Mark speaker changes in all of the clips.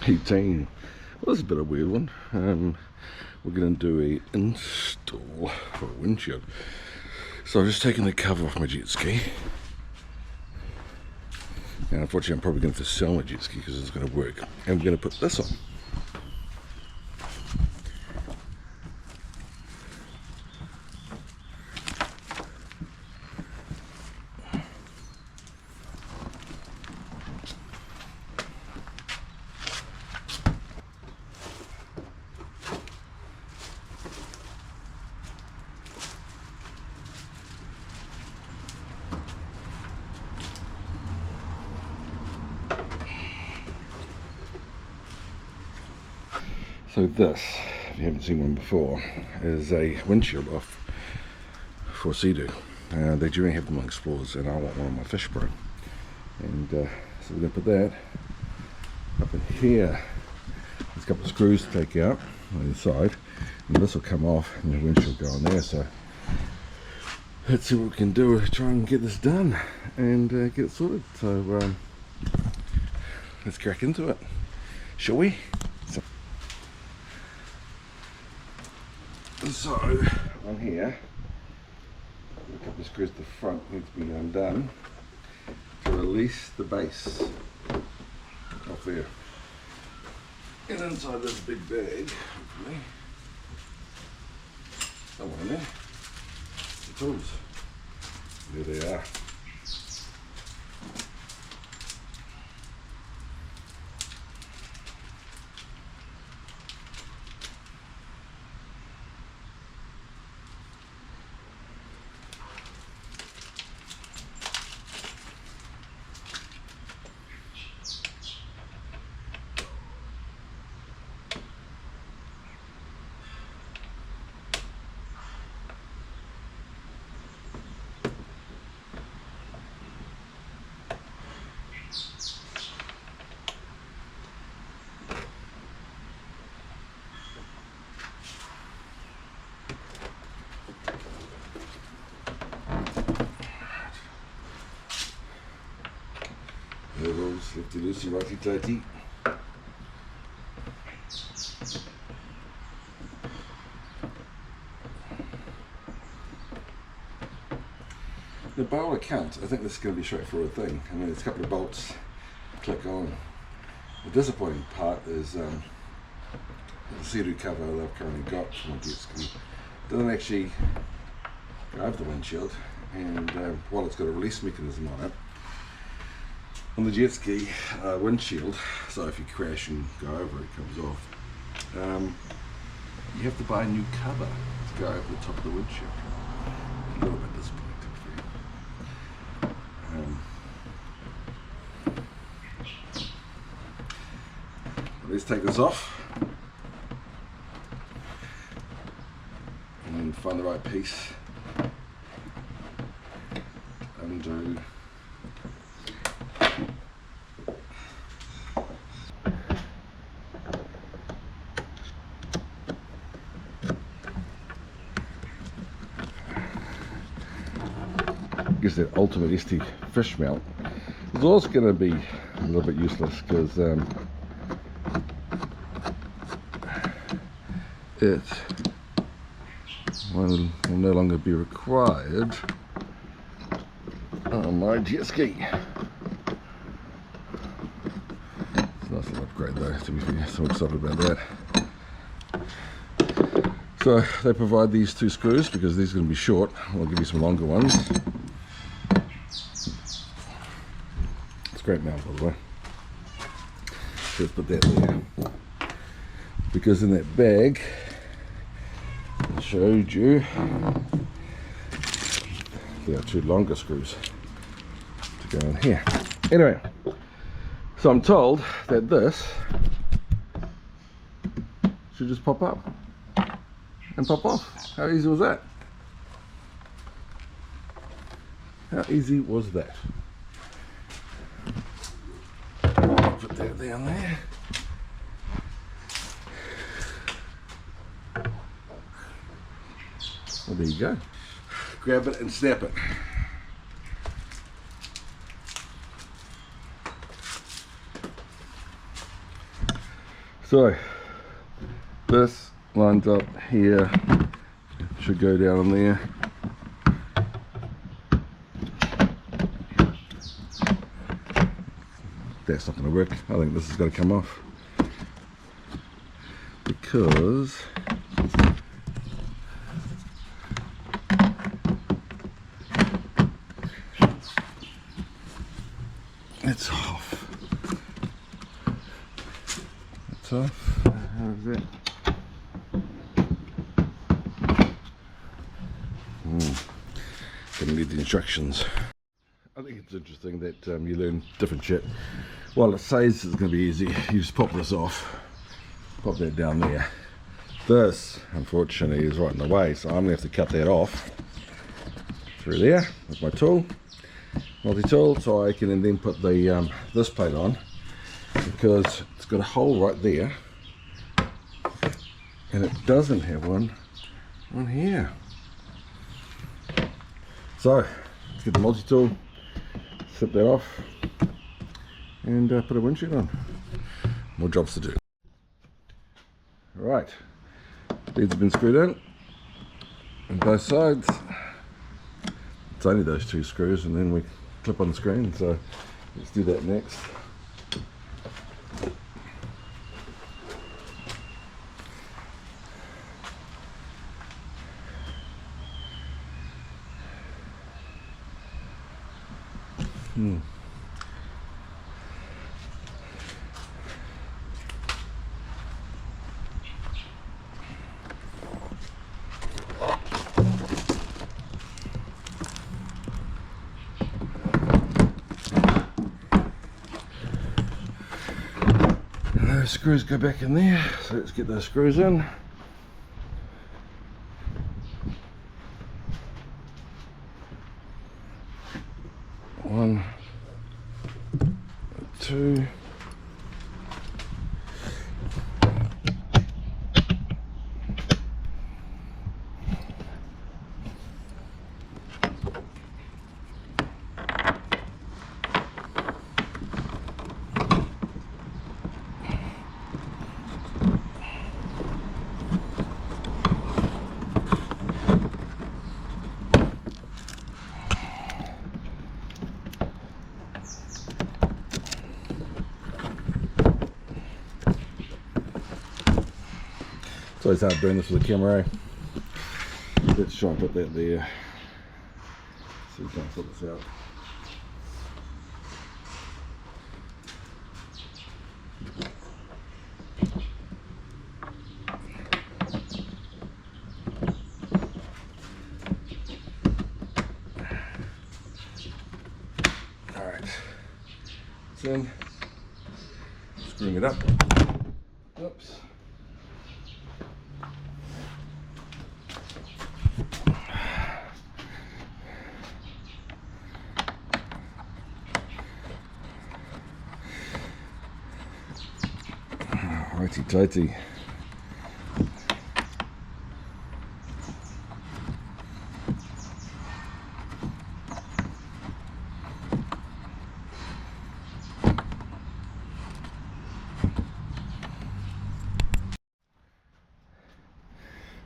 Speaker 1: 18. Well, that's a bit of a weird one. We're going to do a install for a windshield. So I've just taken the cover off my jet ski. And unfortunately I'm probably going to have to sell my jet ski because it's going to work. And we're going to put this on. So this, if you haven't seen one before, is a windshield off for seadoo. They generally have them on Explorers, and I want one on my Fishpro. And so we're going to put that up in here. There's a couple of screws to take out on the side, and this will come off, and the windshield will go on there. So let's see what we can do to try and get this done and get it sorted. So let's crack into it, shall we? So on here, a couple of screws at the front need to be undone to release the base off there. And inside this big bag, hopefully, somewhere in there, the tools. There they are. There goes, lifty loosey, righty tighty. The by all accounts, I think this is going to be a straightforward thing. I mean, it's a couple of bolts, click on. The disappointing part is the seadoo cover that I've currently got for my jet ski doesn't actually go over the windshield, and while it's got a release mechanism on it, on the jet ski windshield, so if you crash and go over it comes off, you have to buy a new cover to go over the top of the windshield. A little bit disappointing for you. Let's take this off and then find the right piece to undo. Gives that ultimate ST fish mount. It's also going to be a little bit useless because it will no longer be required on my jet ski. It's a nice little upgrade though, to be fair, so I'm excited about that. So they provide these two screws because these are going to be short. I'll give you some longer ones. It's a great mount, by the way. So let's put that there. Because in that bag, I showed you, there are two longer screws to go in here. Anyway, so I'm told that this should just pop up and pop off. How easy was that? How easy was that? Put that down there. Well, there you go. Grab it and snap it. So this lines up here, should go down in there. That's not going to work. I think this has got to come off because it's off. It's off. How's that? Gonna need the instructions. I think it's interesting that you learn different shit. While it says it's going to be easy, you just pop this off, pop that down there. This, unfortunately, is right in the way, so I'm going to have to cut that off through there with my tool, multi-tool, so I can then put the this plate on, because it's got a hole right there, and it doesn't have one on here. So let's get the multi-tool, slip that off, and put a windshield on. More jobs to do. Right, beads have been screwed in on both sides. It's only those two screws, and then we clip on the screen, so let's do that next. Those screws go back in there, so let's get those screws in. One, two, it's always hard doing this with a camera. Let's try and put that there so we can't sort this out. Alright, it's in, screwing it up. Oops. Righty tighty.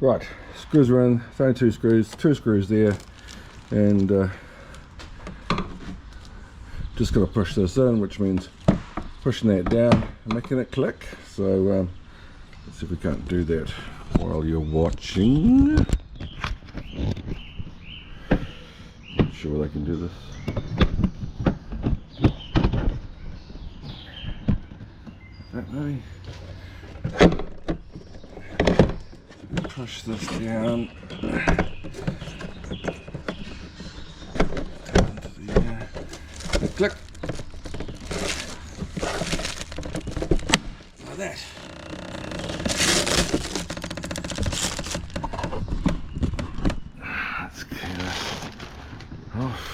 Speaker 1: Right, screws are in, it's only two screws there, and just going to push this in, which means pushing that down and making it click. So let's see if we can't do that while you're watching. Not sure whether I can do this. That maybe. Push this down. Click. Like that. Let's get it off.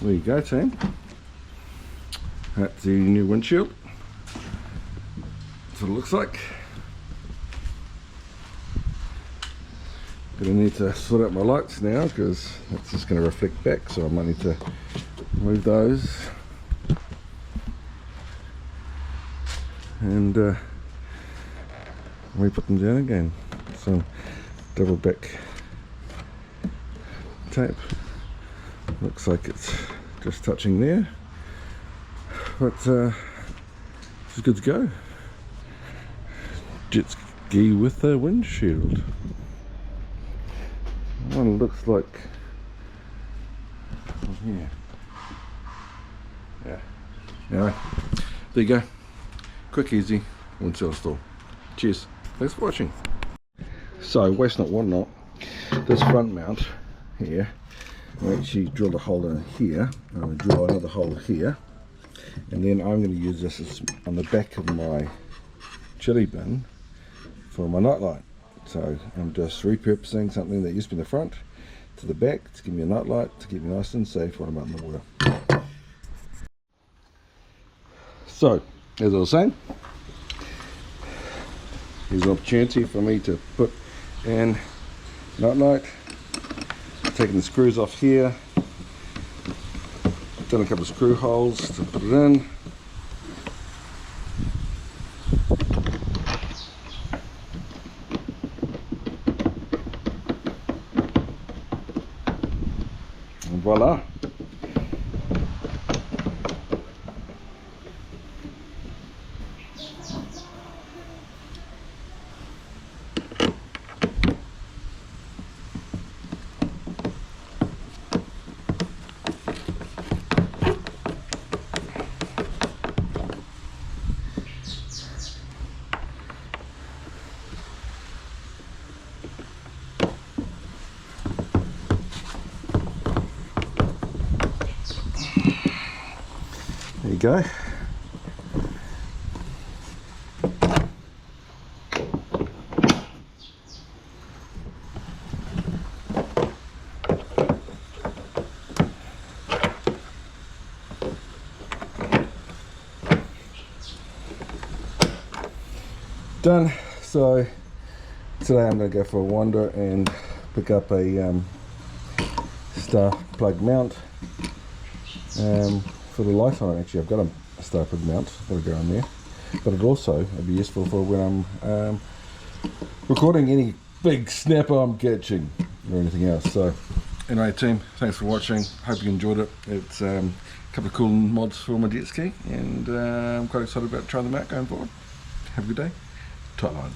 Speaker 1: There you go, team. That's the new windshield. That's what it looks like. Gonna need to sort out my lights now because that's just going to reflect back, so I might need to move those and re-put them down again. Some double back tape. Looks like it's just touching there, but it's good to go. Jet ski with a windshield. One looks like here. Yeah. Anyway, there you go. Quick, easy windshield install. Cheers. Thanks for watching. So, waste not, want not. This front mount here, I actually drilled a hole in here. I'm going to drill another hole here, and then I'm going to use this as on the back of my chili bin for my nightlight. So I'm just repurposing something that used to be in the front to the back to give me a nightlight to keep me nice and safe when I'm out in the water. So, as I was saying, here's an opportunity for me to put in nightlight. Taking the screws off here, done a couple of screw holes to put it in. And voila. There you go. Done. So today I'm going to go for a wander and pick up a star plug mount for the light on it. Actually, I've got a star plug mount, got to go on there, but it'd be useful for when I'm recording any big snapper I'm catching or anything else. So anyway, team, thanks for watching. Hope you enjoyed it. It's a couple of cool mods for my jet ski, and I'm quite excited about trying them out going forward. Have a good day. Tight lines.